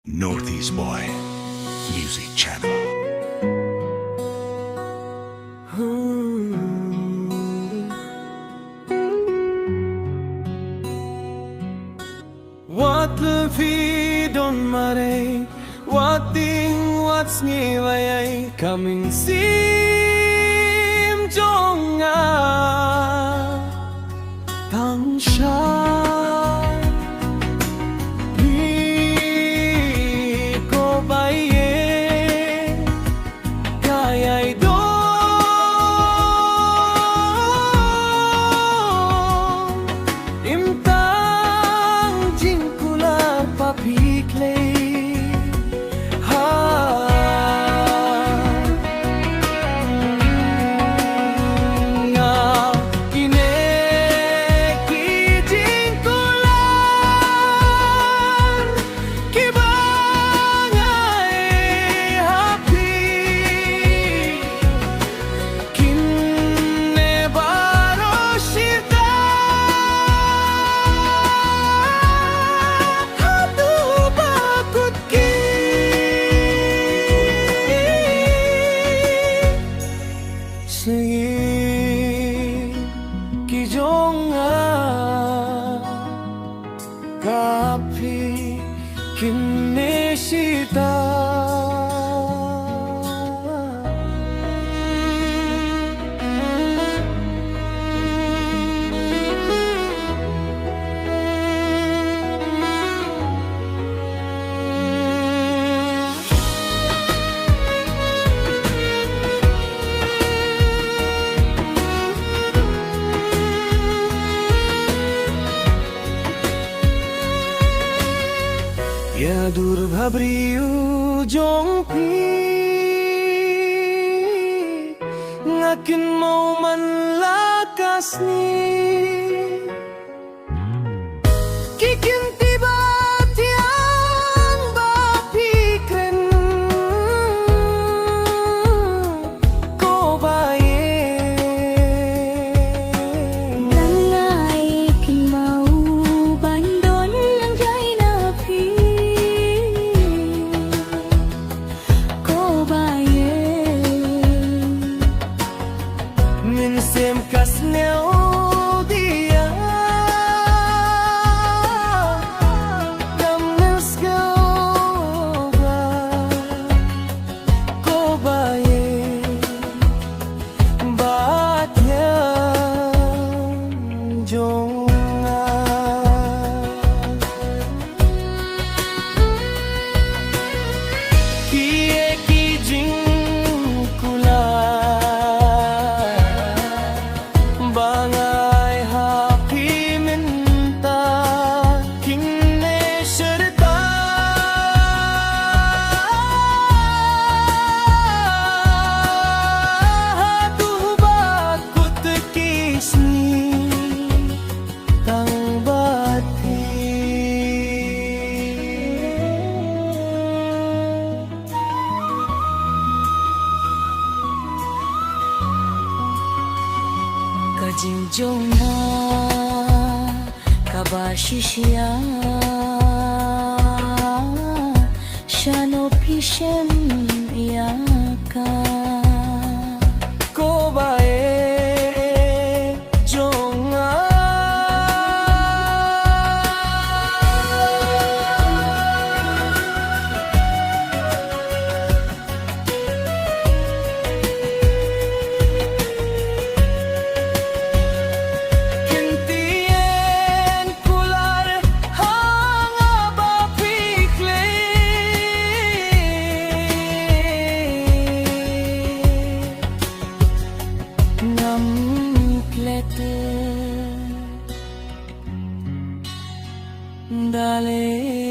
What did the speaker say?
Northeast Boy Music Channel. What the don't mare, what thing what's new I coming sim jonga tang sha ko baye kaya do imtang jingkula papikle Kapi kineshita Ya durbabriu jongpi ngakin mau manlakas ni kikin tiba tiang bapikren ko baye Langai kin mau bandon lang jay na pi min sem kas neo dia dam nels ba ko baye bat ya jonga kiye ki jing bangai happy minta kinne sharta tu bakut kisni tang bati Kajingjona kabashishia shano pishem yaka ko bae jonga Dale